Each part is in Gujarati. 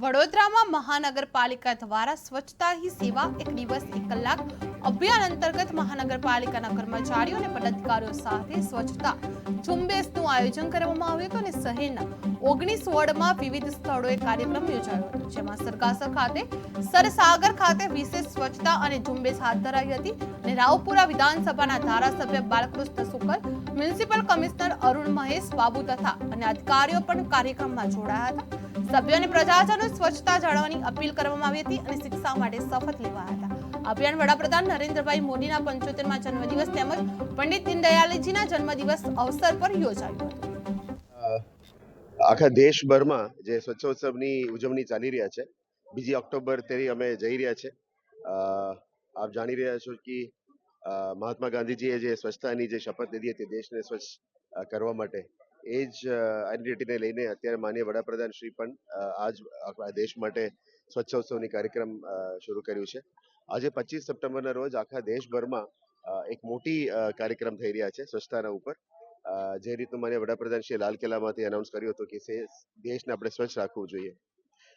વડોદરામાં મહાનગરપાલિકા દ્વારા સ્વચ્છતા હી સેવા એક દિવસ એક કલાક અભિયાન અંતર્ગત મહાનગરપાલિકાના કર્મચારીઓ અને પદાધિકારીઓ સાથે સ્વચ્છતા ઝુંબેશનું આયોજન કરવામાં આવ્યું હતું અને શહેરના 19 વોર્ડમાં વિવિધ સ્થળોએ કાર્યક્રમ યોજાયો હતો, જેમાં સરગાસર ખાતે, સરસાગર ખાતે વિશેષ સ્વચ્છતા અને ઝુંબેશ હાથ ધરાઈ હતી અને રાવપુરા વિધાનસભાના ધારાસભ્ય બાલકૃષ્ણ શુકલ, મ્યુનિસિપલ કમિશનર અરુણ મહેશ બાબુ તથા અન્ય અધિકારીઓ પણ કાર્યક્રમમાં જોડાયા હતા। સભ્યો અને પ્રજાજનો સ્વચ્છતા જાળવવાની અપીલ કરવામાં આવી હતી અને શિક્ષા માટે શપથ લેવાયા હતા। અભિયાન વડાપ્રધાન નરેન્દ્રભાઈ મોદીના 75મા જન્મદિવસ તેમજ પંડિત દીનદયાળજીના જન્મદિવસ અવસર પર યોજાયું હતું। આખા દેશભરમાં જે સ્વચ્છોત્સવની ઉજવણી ચાલી રહ્યા છે, 2 ઓક્ટોબર તેરી અમે જઈ રહ્યા છે। આપ જાણી રહ્યા છો કે મહાત્મા ગાંધીજીએ જે સ્વચ્છતાની જે શપથ લીધી હતી દેશને સ્વચ્છ કરવા માટે, એ જ આઈડેન્ટિટીને લઈને અત્યારે માનનીય વડાપ્રધાન શ્રી પણ આજ આપણા દેશ માટે સ્વચ્છોત્સવની કાર્યક્રમ શરૂ કર્યું છે। આજે 25 સપ્ટેમ્બરના રોજ આખા દેશભરમાં એક મોટી કાર્યક્રમ થઈ રહ્યા છે સ્વચ્છતાના ઉપર। જે રીતનું માન્ય વડાપ્રધાન શ્રી લાલ કિલ્લામાંથી એનાઉન્સ કર્યું હતું કે દેશને આપણે સ્વચ્છ રાખવું જોઈએ,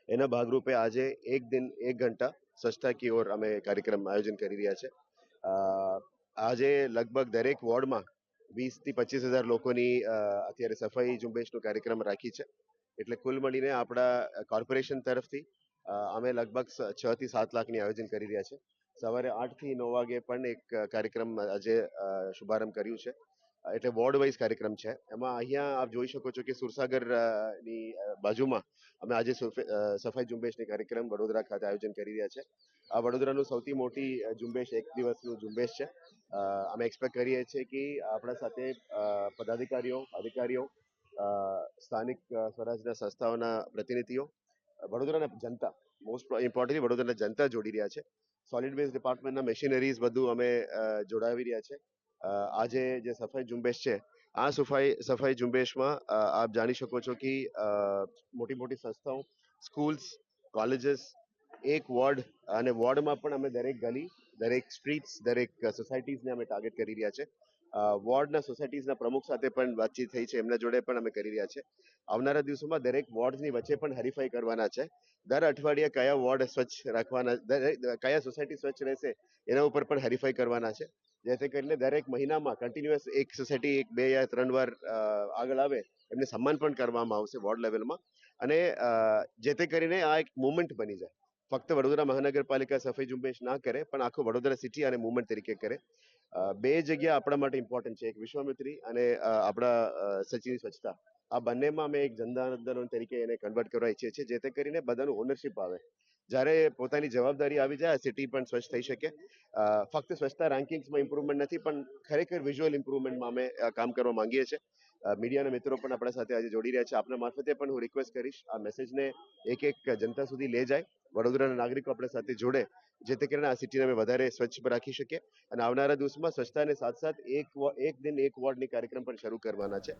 એના ભાગરૂપે આજે એક દિન એક ઘંટા સ્વચ્છતા કી ઓર અમે કાર્યક્રમ આયોજન કરી રહ્યા છે। આજે લગભગ દરેક વોર્ડમાં 20 થી 25,000 લોકોની અત્યારે સફાઈ ઝુંબેશનો કાર્યક્રમ રાખી છે। એટલે કુલ મળીને આપણા કોર્પોરેશન તરફથી અમે લગભગ 6 થી 7 લાખની આયોજન કરી રહ્યા છે। સવારે 8 થી 9 વાગે પણ એક કાર્યક્રમ આજે શુભારંભ કર્યું છે। એટલે વોર્ડ વાઇઝ કાર્યક્રમ છે। એમાં અહીંયા આપ જોઈ શકો છો કે સુરસાગર ની બાજુમાં અમે આજે સફાઈ ઝુંબેશની કાર્યક્રમ વડોદરા ખાતે આયોજન કરી રહ્યા છે। આ વડોદરાનું સૌથી મોટી ઝુંબેશ એક દિવસનું ઝુંબેશ છે। અમે એક્સપેક્ટ કરીએ છીએ કે આપણા સાથે પદાધિકારીઓ, અધિકારીઓ, સ્થાનિક સ્વરાજના સંસ્થાઓના પ્રતિનિધિઓ, વડોદરાના જનતા, મોસ્ટ ઇમ્પોર્ટન્ટલી વડોદરાના જનતા જોડી રહ્યા છે। સોલિડ વેસ્ટ ડિપાર્ટમેન્ટના મશીનરીઝ બધું અમે જોડાવી રહ્યા છે। આજે જે સફાઈ ઝુંબેશ છે, આ સફાઈ ઝુંબેશમાં આપ જાણી શકો છો કે મોટી મોટી સંસ્થાઓ, સ્કૂલ્સ, કોલેજીસ, એક વોર્ડ અને વોર્ડમાં પણ અમે દરેક ગલી, દરેક સ્ટ્રીટ્સ, દરેક સોસાયટીઝને અમે ટાર્ગેટ કરી રહ્યા છે। વોર્ડના સોસાયટીઝના પ્રમુખ સાથે પણ વાતચીત થઈ છે, એમના જોડે પણ અમે કરી રહ્યા છે। આવનારા દિવસોમાં દરેક વોર્ડની વચ્ચે પણ હરીફાઈ કરવાના છે। દર અઠવાડિયે કયા વોર્ડ સ્વચ્છ રાખવાના, કયા સોસાયટી સ્વચ્છ રહેશે એના ઉપર પણ હરીફાઈ કરવાના છે, જેથી કરીને દરેક મહિનામાં કન્ટિન્યુઅસ એક સોસાયટી 1, 2 યા 3 વાર આગળ આવે એમને સન્માન પણ કરવામાં આવશે વોર્ડ લેવલમાં। અને જેથી કરીને આ એક મુવમેન્ટ બની જાય, ફક્ત વડોદરા મહાનગરપાલિકા સફાઈ ઝુંબેશ ના કરે પણ આખું વડોદરા સિટી આને મુવમેન્ટ તરીકે કરે। બે જગ્યા આપણા માટે ઇમ્પોર્ટન્ટ છે, એક વિશ્વામિત્રી અને આપણા સચિનની સ્વચ્છતા। આ બંનેમાં અમે એક જનદાન આંદોલન તરીકે એને કન્વર્ટ કરવા ઈચ્છીએ છીએ, જેથી કરીને બધાનું ઓનરશિપ આવે। જ્યારે પોતાની જવાબદારી આવી જાય, સિટી પણ સ્વચ્છ થઈ શકે। ફક્ત સ્વચ્છતા રેન્કિંગ્સમાં ઇમ્પ્રુવમેન્ટ નથી, પણ ખરેખર વિઝ્યુઅલ ઇમ્પ્રુવમેન્ટમાં અમે કામ કરવા માંગીએ છીએ। મીડિયાના મિત્રો પણ આપણા સાથે આજે જોડી રહ્યા છે। આપના મારફતે પણ હું રિક્વેસ્ટ કરીશ, આ મેસેજને એક જનતા સુધી લઈ જાય, વડોદરાના નાગરિકો આપણા સાથે જોડે, જેથી કરીને આ સિટીને અમે વધારે સ્વચ્છ રાખી શકીએ। અને આવનારા દિવસમાં સ્વચ્છતાની સાથ સાથ એક દિન એક વોર્ડની કાર્યક્રમ પણ શરૂ કરવાના છે।